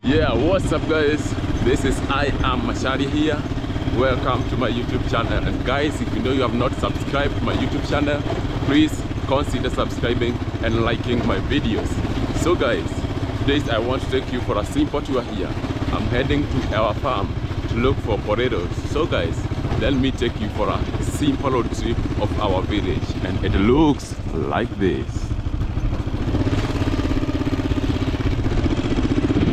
Yeah, what's up guys? This is I am Macharia here. Welcome to my YouTube channel. And guys, if you know you have not subscribed to my YouTube channel, please consider subscribing and liking my videos. So guys, today I want to take you for a simple tour here. I'm heading to our farm to look for potatoes. So guys, let me take you for a simple road trip of our village. And it looks like this.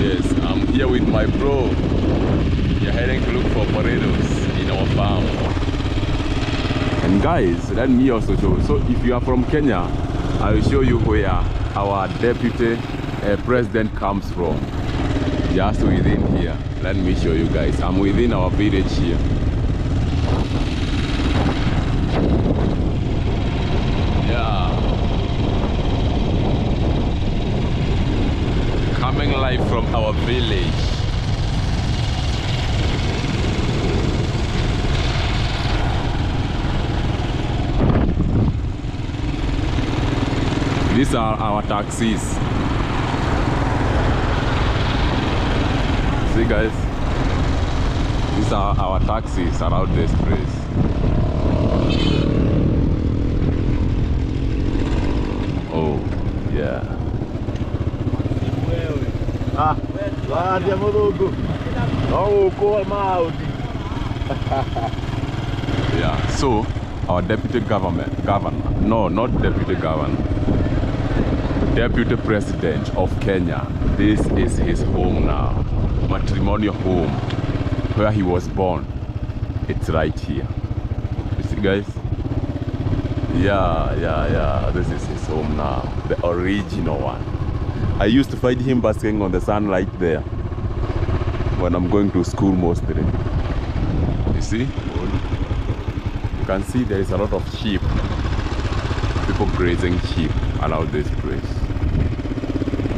Yes, I'm here with my bro. We're heading to look for potatoes in our farm. And guys, let me also show. So if you are from Kenya, I will show you where our deputy president comes from. Just within here. Let me show you guys. I'm within our village here. Yeah. Coming live from our village. These are our taxis. See guys, these are our taxis around this place. Oh, yeah. Yeah, so our deputy governor, no, not deputy governor, deputy president of Kenya, this is his home now, matrimonial home, where he was born. It's right here. You see guys? Yeah, this is his home now, the original one. I used to find him basking on the sunlight there when I'm going to school mostly. You see? You can see there is a lot of sheep. People grazing sheep around this place.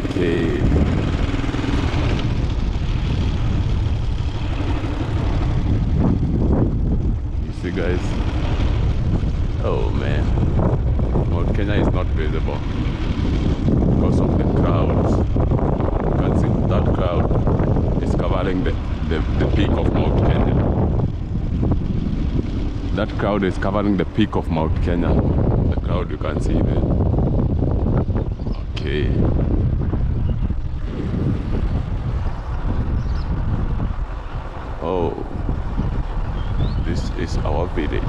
Okay. You see guys? Oh man. Mount Kenya is not visible because of the crowds. You can see that crowd is covering the peak of Mount Kenya. That crowd is covering the peak of Mount Kenya. The crowd you can see there. Okay. Oh, this is our village.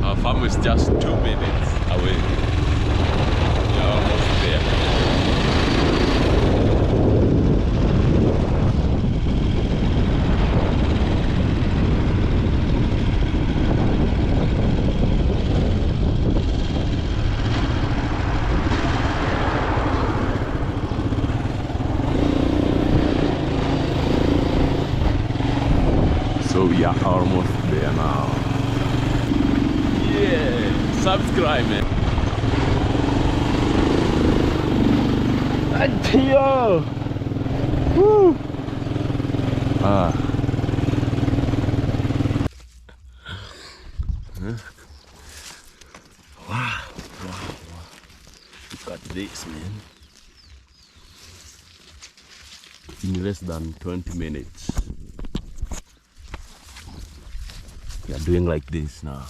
Our farm is just 2 minutes away. We are almost there. So we are almost there now. Yeah, subscribe man. Adios. Woo. Wow. Look at this, man. In less than 20 minutes. We are doing like this now.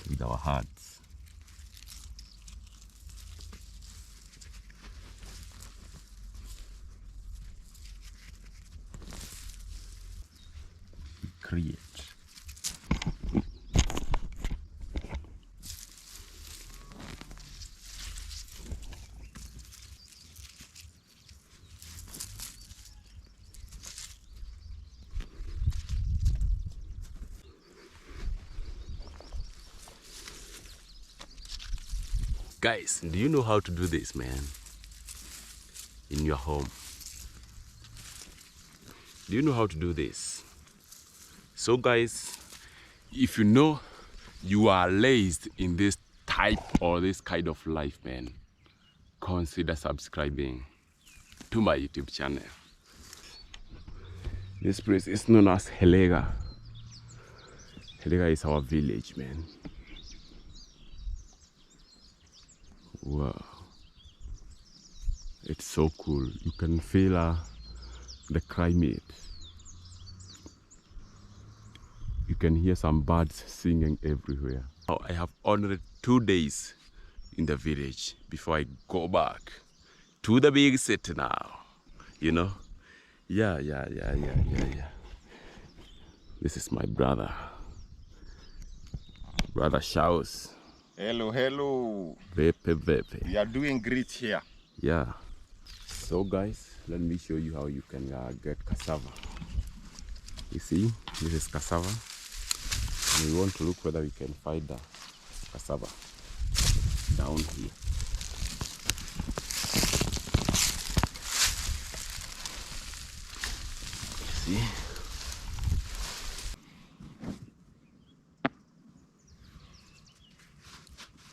With our hearts. We create. Guys, do you know how to do this, man? In your home. Do you know how to do this? So guys, if you know you are raised in this type or this kind of life, man, consider subscribing to my YouTube channel. This place is known as Helega. Helega is our village, man. Wow. It's so cool. You can feel the climate. You can hear some birds singing everywhere. Now, I have only 2 days in the village before I go back to the big city now. You know? Yeah. This is my brother. Brother Shaus. Hello. Vepe. We are doing great here. Yeah. So guys, let me show you how you can get cassava. You see, this is cassava. And we want to look whether we can find the cassava down here. See?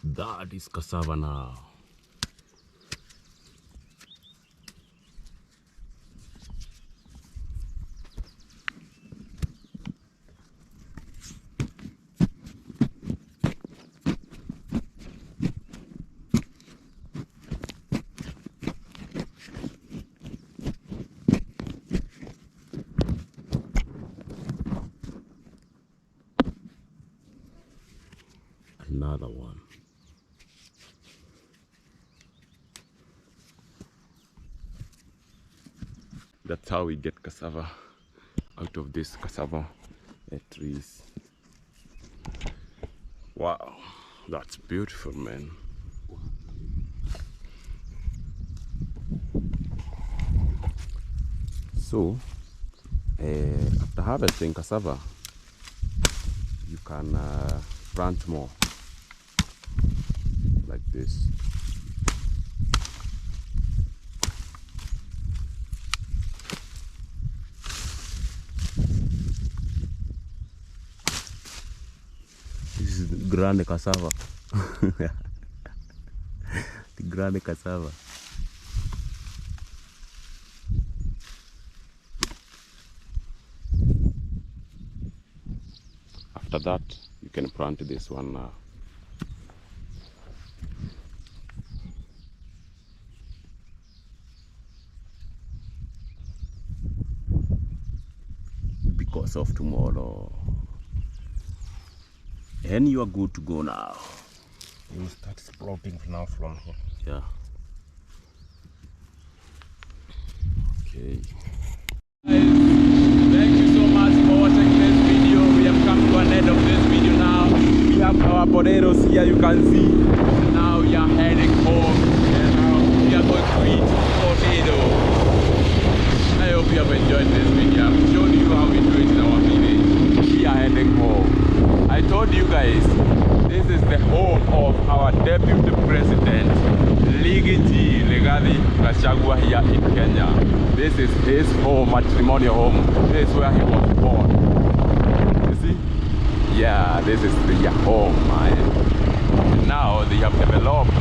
That is cassava now. Another one. That's how we get cassava out of this cassava trees. Wow, that's beautiful, man. So, after harvesting cassava, you can plant more like this. This is the grande cassava. The grande cassava. After that, you can plant this one now. Because of tomorrow. And you are good to go now. You will start sprouting now from here. Yeah. Okay. Thank you so much for watching this video. We have come to an end of this video now. We have our potatoes here, you can see. Now we are heading home. And now we are going to eat potato. I hope you have enjoyed this video. I've shown you how we do it in our village. We are heading home. I told you guys, this is the home of our Deputy President, RIGATHI GACHAGUA here in Kenya. This is his home, matrimonial home. This is where he was born. You see? Yeah, this is the home, man. Now they have developed